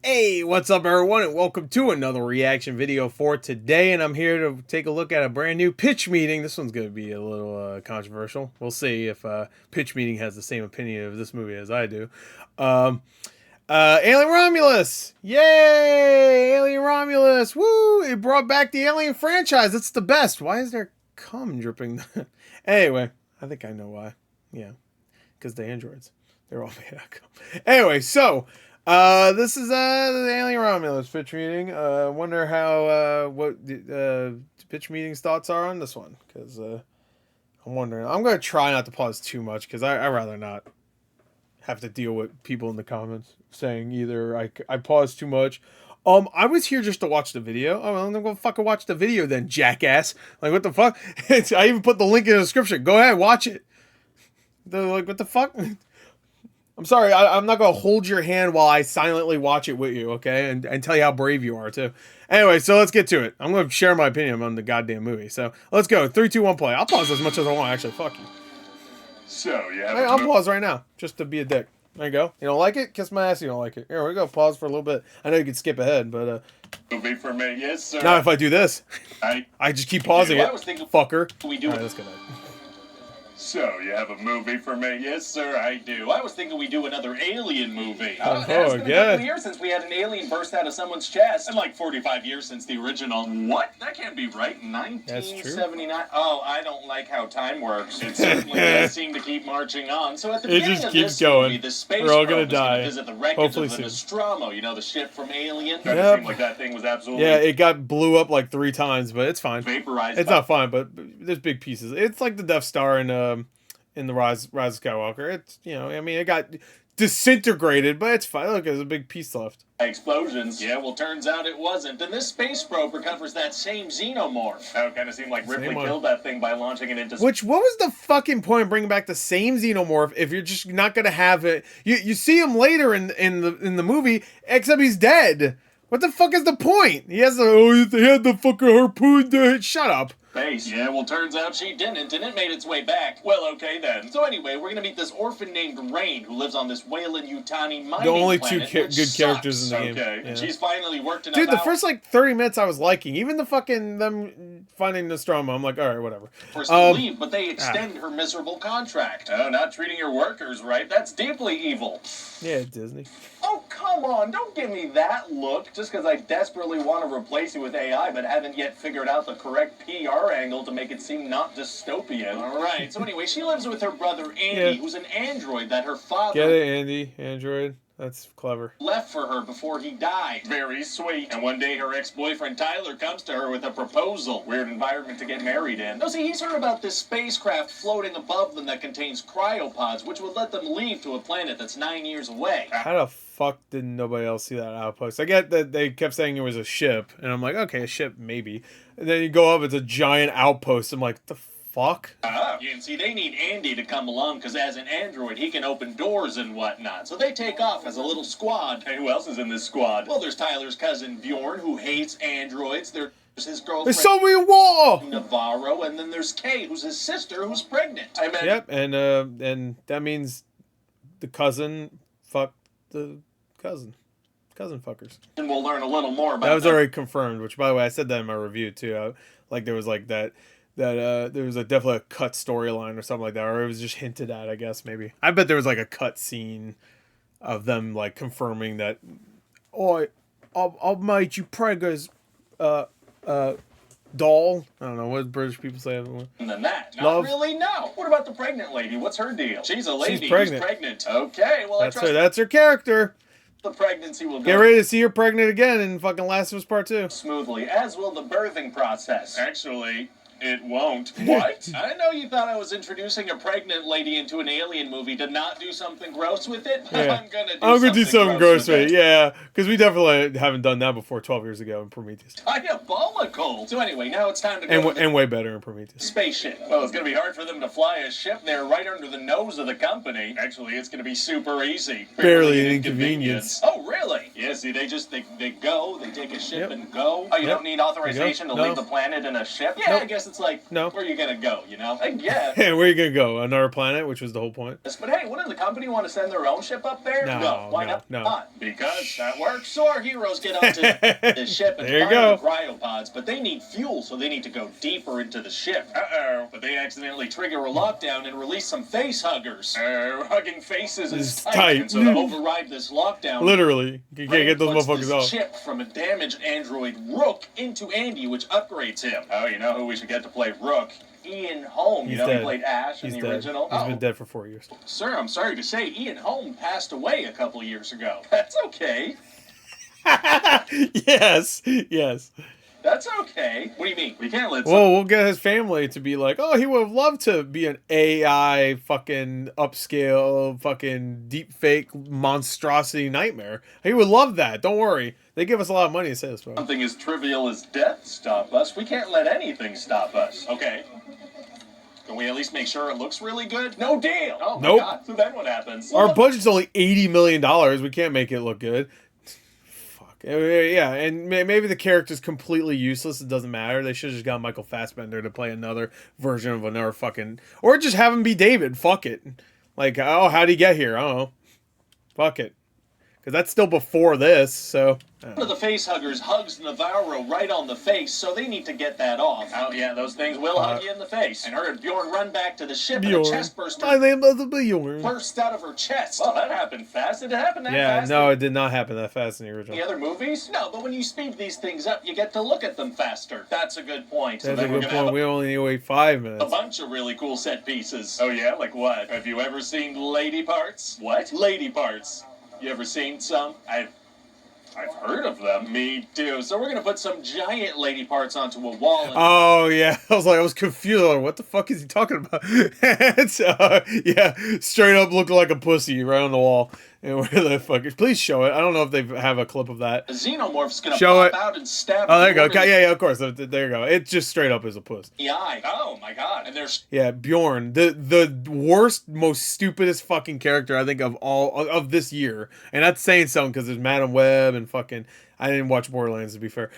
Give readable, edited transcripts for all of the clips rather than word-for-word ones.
Hey, what's up everyone, and welcome to another reaction video for today. And I'm here to take a look at a brand new pitch meeting. This one's going to be a little controversial. We'll see if pitch meeting has the same opinion of this movie as I do. Alien Romulus! Yay! Alien Romulus! Woo! It brought back the Alien franchise. It's the best. Why is there cum dripping? Anyway, I think I know why. Yeah, because the androids. They're all made out of cum. Anyway, so... this is the Alien Romulus pitch meeting. Wonder how what pitch meeting's thoughts are on this one, because I'm wondering. I'm gonna try not to pause too much because I rather not have to deal with people in the comments saying either I pause too much. I was here just to watch the video. Oh, well, I'm gonna fucking watch the video then, jackass. Like, what the fuck? I even put the link in the description. Go ahead, watch it. They're like, what the fuck? I'm sorry, I'm not going to hold your hand while I silently watch it with you, okay? And tell you how brave you are, too. Anyway, so let's get to it. I'm going to share my opinion on the goddamn movie. So, let's go. 3, 2, 1, play. I'll pause as much as I want, actually. Fuck you. So, yeah. Hey, I'll pause right now, just to be a dick. There you go. You don't like it? Kiss my ass, you don't like it. Here we go. Pause for a little bit. I know you can skip ahead, but... Movie for me, yes, sir. Now, if I do this, I just keep pausing it. Fucker. We do. All right, let's go back. So, you have a movie for me? Yes, sir, I do. I was thinking we'd do another Alien movie. Oh, it's been a couple good. of years since we had an alien burst out of someone's chest. And like 45 years since the original. What? That can't be right. 1979. Oh, I don't like how time works. It certainly does seem to keep marching on. So at the beginning of this movie, the space We're all gonna probe is die. gonna visit the wreckage Hopefully of the soon. Nostromo. You know, the ship from Alien? Yep. Seemed like that thing was absolutely... Yeah, it got blew up like 3 times, but it's fine. vaporized. It's not fine, but there's big pieces. It's like the Death Star in the Rise of Skywalker. It's, you know, I mean, it got disintegrated, but it's fine. Look, there's a big piece left. Explosions. Yeah, well, turns out it wasn't. And this space probe recovers that same xenomorph. That kind of seemed like Ripley killed that thing by launching it into... Which, what was the fucking point of bringing back the same xenomorph if you're just not gonna have it? You see him later in the movie, except he's dead. What the fuck is the point? He has they had the fucking harpoon. Shut up. Space. Yeah, well, turns out she didn't, and it made its way back. Well, okay then. So anyway, we're gonna meet this orphan named Rain, who lives on this Weyland-Yutani mining The only planet, two good characters in the game. Okay, yeah. She's finally worked enough. Dude, the first like 30 minutes I was liking. Even the fucking them finding Nostromo, I'm like, all right, whatever. Forced to leave, but they extend her miserable contract. Oh, not treating your workers right. That's deeply evil. Yeah, Disney. Oh, come on. Don't give me that look. Just because I desperately want to replace you with AI, but haven't yet figured out the correct PR angle to make it seem not dystopian. All right. So anyway, she lives with her brother, Andy, who's an android that her father... Get it, Andy. Android. That's clever. ...left for her before he died. Very sweet. And one day her ex-boyfriend Tyler comes to her with a proposal. Weird environment to get married in. No, see, he's heard about this spacecraft floating above them that contains cryopods, which would let them leave to a planet that's 9 years away. How the fuck did nobody else see that outpost? I get that they kept saying it was a ship, and I'm like, okay, a ship, maybe. And then you go up, it's a giant outpost. I'm like, the fuck? Yeah, and see, they need Andy to come along, because as an android, he can open doors and whatnot. So they take off as a little squad. Hey, who else is in this squad? Well, there's Tyler's cousin Bjorn, who hates androids. There's his girlfriend... There's so many war! Navarro, and then there's Kay, who's his sister, who's pregnant. Yep, and that means the cousin fucked the cousin. Cousin fuckers. And we'll learn a little more about that. Was already confirmed, which, by the way, I said that in my review, too. Like, there was, like, there was definitely a cut storyline or something like that, or it was just hinted at, I guess, maybe. I bet there was, like, a cut scene of them, like, confirming that, oh, I'll make you preggers, doll. I don't know, what do British people say? And then that. Love. Not really, no. What about the pregnant lady? What's her deal? She's a lady She's pregnant. who's pregnant. Okay, well, That's her character. The pregnancy will go... Get ready to see her pregnant again in fucking Last of Us Part 2. ...smoothly, as will the birthing process. Actually... it won't. What? I know you thought I was introducing a pregnant lady into an alien movie to not do something gross with it, but yeah. I'm gonna do something gross with it. Yeah, because we definitely haven't done that before 12 years ago in Prometheus. Diabolical! So anyway, now it's time to go and way better in Prometheus. Spaceship. Well, it's gonna be hard for them to fly a ship there right under the nose of the company. Actually, it's gonna be super easy. Barely an inconvenience. Oh, really? Yes, see, they go, they take a ship Yep. and go. Oh, you Yep. don't need authorization to No. leave the planet in a ship? Yeah, Nope. I guess it's like, No. where are you gonna go, you know? I guess. Hey, where are you gonna go? Another planet, which was the whole point. But hey, wouldn't the company want to send their own ship up there? No, Why no, not? no. Because that works. So our heroes get onto the ship and There you fire go. the cryopods, but they need fuel, so they need to go deeper into the ship. Uh-oh. But they accidentally trigger a lockdown and release some face huggers. Hugging faces is It's tight. tight. And so to override this lockdown, Literally, you can't get those puts motherfuckers this off. chip from a damaged android Rook into Andy, which upgrades him. Oh, you know who we should get to play Rook? Ian Holm. He's You know, dead. he played Ash in He's the dead. original. He's been dead for 4 years. Sir, I'm sorry to say, Ian Holm passed away a couple years ago. That's okay. Yes, yes. That's okay. What do you mean? We can't let Well, we'll get his family to be like, oh, he would have loved to be an AI fucking upscale fucking deep fake monstrosity nightmare. He would love that. Don't worry. They give us a lot of money to say this, bro. something as trivial as death stop us. We can't let anything stop us. Okay. Can we at least make sure it looks really good? No deal. Oh my Nope. God. So then what happens? Our budget's only $80 million. We can't make it look good. Fuck. Yeah, and maybe the character's completely useless. It doesn't matter. They should have just got Michael Fassbender to play another version of another fucking... Or just have him be David. Fuck it. Like, oh, how'd he get here? I don't know. Fuck it. Because that's still before this, so... One of the face huggers hugs Navarro right on the face, so they need to get that off. Oh yeah, those things will hug you in the face. And her and Bjorn run back to the ship, and a chest burster My name is Bjorn. burst out of her chest. Well, that happened fast. Did it happen that Yeah, fast? no, it did not happen that fast in the original. The other movies? No, but when you speed these things up, you get to look at them faster. That's a good point. That's a then we're good gonna have point. We only need to wait 5 a minutes. bunch of really cool set pieces. Oh yeah, like what? Have you ever seen lady parts? What? Lady parts. You ever seen some? I've heard of them. Me too. So we're gonna put some giant lady parts onto a wall. And Oh, yeah. I was confused. Like, what the fuck is he talking about? Yeah, straight up looking like a pussy right on the wall. And where the fuck is... Please show it. I don't know if they have a clip of that. the xenomorph's gonna Show pop it. out and stab. Oh, there you go. Bjorn in Yeah, of course. There you go. It just straight up is a puss. the eye. Oh my God! And there's Yeah, Bjorn, the worst, most stupidest fucking character I think of all of this year, and that's saying something because there's Madam Web and fucking. I didn't watch Borderlands to be fair.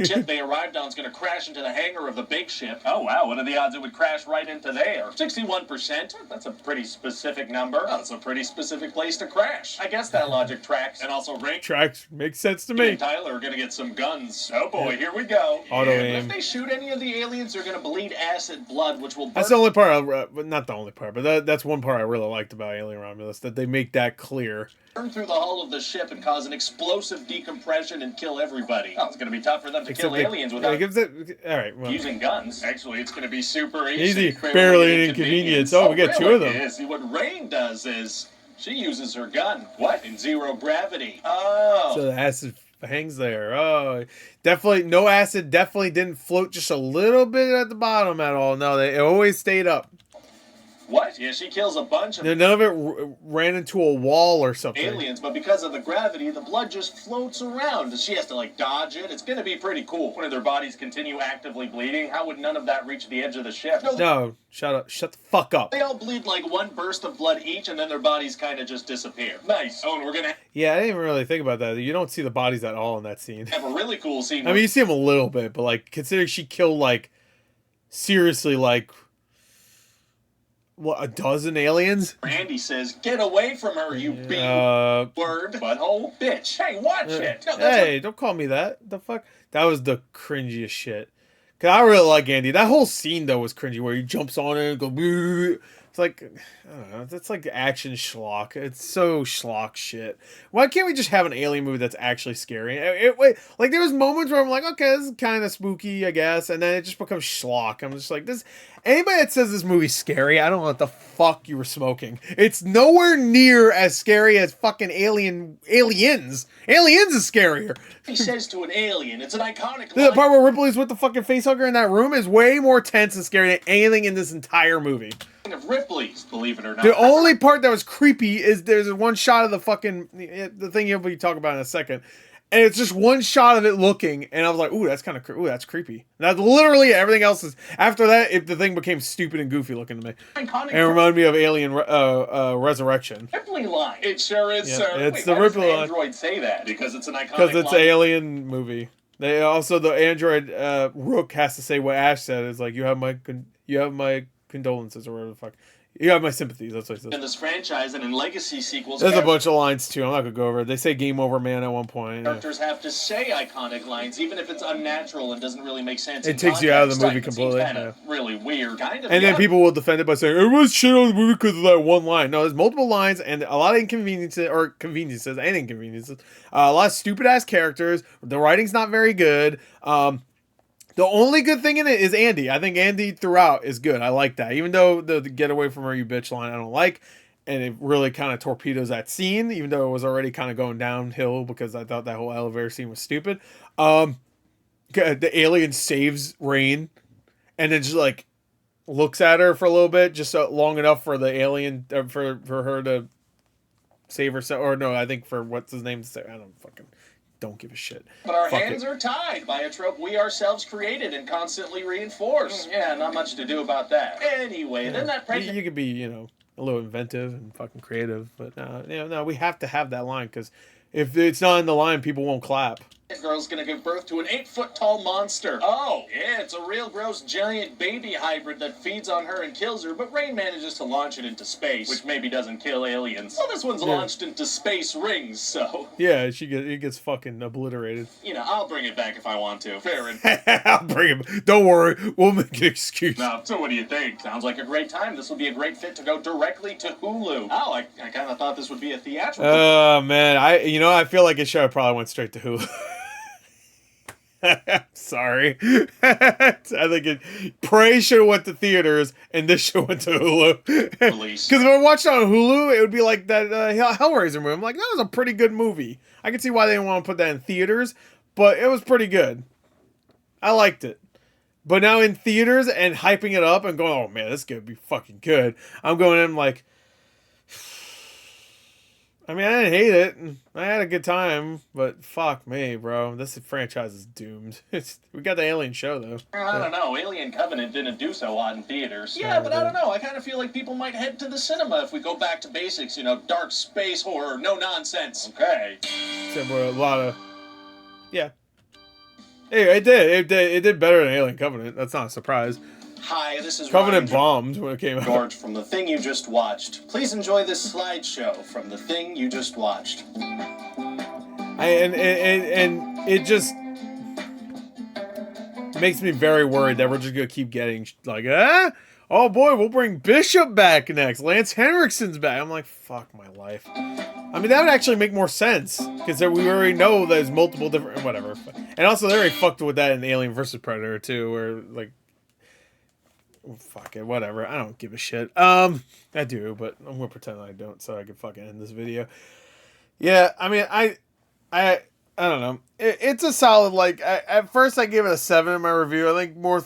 ship they arrived on is gonna crash into the hangar of the big ship. Oh wow! What are the odds it would crash right into there? 61%. That's a pretty specific number. That's a pretty specific place to crash. I guess that logic tracks. And also, Rick Tracks makes sense to and me. Tyler are gonna get some guns. Oh boy, here we go. Auto And aim. if they shoot any of the aliens, they're gonna bleed acid blood, which will burn. That's the only part, not the only part, but that's one part I really liked about Alien Romulus, that they make that clear. Burn through the hull of the ship and cause an explosive decompression and kill everybody. Oh, it's gonna be tough for them to kill aliens without All right, well, using guns. Actually, it's gonna be super easy, barely an inconvenience. Oh, we got two of them. Yeah, see, what Rain does is she uses her gun. What? In zero gravity. Oh. So the acid hangs there. Oh, definitely no acid. Definitely didn't float just a little bit at the bottom at all. No, it always stayed up. What? Yeah, she kills a bunch of None of it ran into a wall or something. aliens, but because of the gravity, the blood just floats around. She has to, like, dodge it. It's gonna be pretty cool. When their bodies continue actively bleeding, how would none of that reach the edge of the ship? No, shut up. Shut the fuck up. They all bleed like one burst of blood each, and then their bodies kind of just disappear. Nice. Oh, and we're gonna Yeah, I didn't even really think about that. You don't see the bodies at all in that scene. have a really cool scene. I mean, you see them a little bit, but like, considering she killed like, seriously, like, what, a dozen aliens? Andy says, "Get away from her, you big word, butthole bitch." Hey, watch it. No, that's Hey, don't call me that. The fuck? That was the cringiest shit. Cause I really like Andy. That whole scene though was cringy, where he jumps on it and goes. Boo. It's like, I don't know. It's like action schlock. It's so schlock shit. Why can't we just have an alien movie that's actually scary? Like there was moments where I'm like, okay, this is kind of spooky, I guess, and then it just becomes schlock. I'm just like, this. Anybody that says this movie's scary, I don't know what the fuck you were smoking. It's nowhere near as scary as fucking Aliens. Aliens is scarier. he says to an alien. It's an iconic The line. part where Ripley's with the fucking facehugger in that room is way more tense and scary than anything in this entire movie. Of Ripley's, believe it or not. The only part that was creepy is there's one shot of the fucking the thing you'll be talking about in a second, And it's just one shot of it looking, and I was like, ooh, that's kind of that's creepy. That's literally everything else is. After that, the thing became stupid and goofy looking to me. Iconic And it reminded me of Alien Resurrection. Ripley line. It sure is, Yeah, sir. it's Wait, the why does Ripley an line. android say that? Because it's an iconic Because it's line. an Alien movie. They also, the android Rook has to say what Ash said. Is like, you have my condolences or whatever the fuck. You have my sympathies. That's what it says. In this franchise and in legacy sequels, There's a bunch of lines too. I'm not gonna go over it. They say "Game Over, Man" at one point. characters have to say iconic lines, even if it's unnatural and doesn't really make sense. It takes you out of the movie It seems completely. kinda really weird, kind of. And then people will defend it by saying everyone's shit on the movie because of that one line. No, there's multiple lines and a lot of inconveniences and inconveniences. A lot of stupid ass characters. The writing's not very good. The only good thing in it is Andy. I think Andy throughout is good. I like that. Even though the "get away from her, you bitch" line I don't like. And it really kind of torpedoes that scene, even though it was already kind of going downhill because I thought that whole elevator scene was stupid. The alien saves Rain and then just like looks at her for a little bit, just long enough for the alien, for her to save herself. Or no, I think for what's his name to say. I don't give a shit. But our hands are tied by a trope we ourselves created and constantly reinforce. Yeah, not much to do about that. Anyway, then that pregnant... You could be, a little inventive and fucking creative, but no, we have to have that line because if it's not in the line, people won't clap. Girl's gonna give birth to an 8-foot-tall monster. Oh, yeah, it's a real gross giant baby hybrid that feeds on her and kills her, but Rain manages to launch it into space, which maybe doesn't kill aliens. Well, this one's launched into space rings, so... Yeah, it gets fucking obliterated. I'll bring it back if I want to. Fair enough. I'll bring it. Don't worry, we'll make an excuse. Now, so what do you think? Sounds like a great time. This will be a great fit to go directly to Hulu. Oh, I kind of thought this would be a theatrical... Oh, man, I feel like it should have probably went straight to Hulu. Sorry. I think Prey should have went to theaters and this should have went to Hulu. Because if I watched it on Hulu, it would be like that Hellraiser movie. I'm like, that was a pretty good movie. I can see why they didn't want to put that in theaters, but it was pretty good. I liked it. But now in theaters and hyping it up and going, oh man, this is going to be fucking good. I'm going in like, I mean, I didn't hate it. I had a good time, but fuck me, bro. This franchise is doomed. We got the Alien show, though. I don't know. Alien Covenant didn't do so hot in theaters. Yeah, but I don't know. I kind of feel like people might head to the cinema if we go back to basics, dark space horror, no nonsense. Okay. Except for a lot of... Yeah. Hey, it did better than Alien Covenant. That's not a surprise. Hi, this is Covenant bombed when it came out. George from The Thing You Just Watched. Please enjoy this slideshow from The Thing You Just Watched. And it just makes me very worried that we're just gonna keep getting like, oh boy, we'll bring Bishop back next. Lance Henriksen's back. I'm like, fuck my life. I mean, that would actually make more sense because we already know there's multiple different whatever. And also, they already fucked with that in Alien vs. Predator too, where like. Fuck it, whatever. I don't give a shit. I do, but I'm gonna pretend I don't, so I can fucking end this video. Yeah, I mean, I don't know. It's a solid. Like, at first, I gave it a 7 in my review. I think more.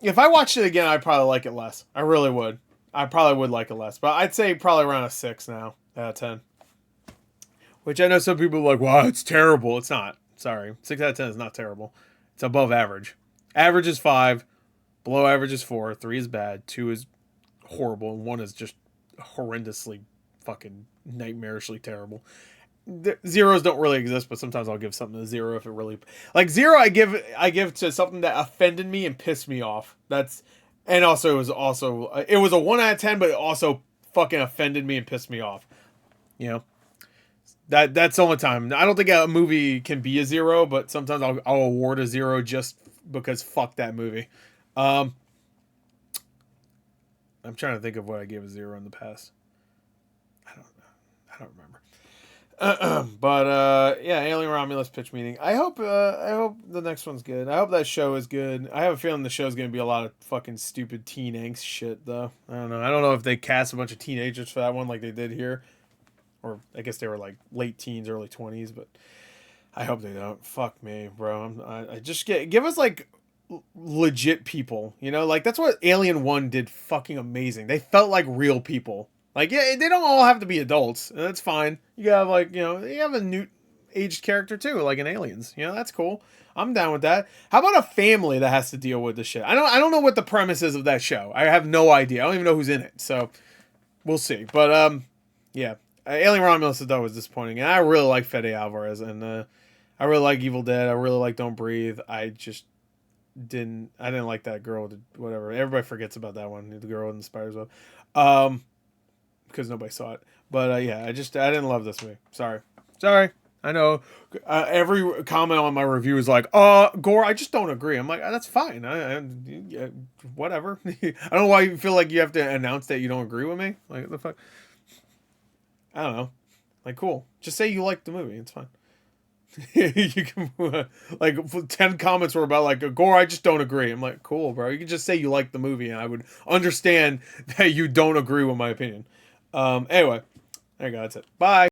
If I watched it again, I'd probably like it less. I really would. I probably would like it less, but I'd say probably around a 6 now out of 10. Which I know some people are like, wow, it's terrible. It's not. Sorry, 6 out of 10 is not terrible. It's above average. Average is 5. Below average is 4, 3 is bad, 2 is horrible, and 1 is just horrendously fucking nightmarishly terrible. Zeros don't really exist, but sometimes I'll give something a 0 if it really... Like, 0 I give to something that offended me and pissed me off. And also, it was a 1 out of 10, but it also fucking offended me and pissed me off. That's the only time. I don't think a movie can be a 0, but sometimes I'll award a 0 just because fuck that movie. I'm trying to think of what I gave a 0 in the past. I don't remember. But yeah, Alien Romulus pitch meeting. I hope the next one's good. I hope that show is good. I have a feeling the show's gonna be a lot of fucking stupid teen angst shit though. I don't know. I don't know if they cast a bunch of teenagers for that one like they did here, or I guess they were like late teens, early 20s. But I hope they don't. Fuck me, bro. I just give us like legit people, like that's what Alien 1 did fucking amazing. They felt like real people. Like, yeah, they don't all have to be adults, and that's fine. You have like, you have a new aged character too, like in Aliens. You know, that's cool. I'm down with that. How about a family that has to deal with this shit? I don't know what the premise is of that show. I have no idea. I don't even know who's in it. So we'll see. But yeah, Alien Romulus I thought was disappointing, and I really like Fede Alvarez, and I really like Evil Dead. I really like Don't Breathe. I didn't like that girl. Whatever. Everybody forgets about that one. The girl in the spider's web. Because nobody saw it. But yeah, I didn't love this movie. Sorry. I know every comment on my review is like, Gore, I just don't agree. I'm like, that's fine. Yeah, whatever. I don't know why you feel like you have to announce that you don't agree with me. Like, what the fuck? I don't know. Like, cool. Just say you like the movie. It's fine. You can, like, 10 comments were about, like, Gore, I just don't agree. I'm like, cool, bro. You can just say you like the movie, and I would understand that you don't agree with my opinion. Anyway, there you go. That's it. Bye.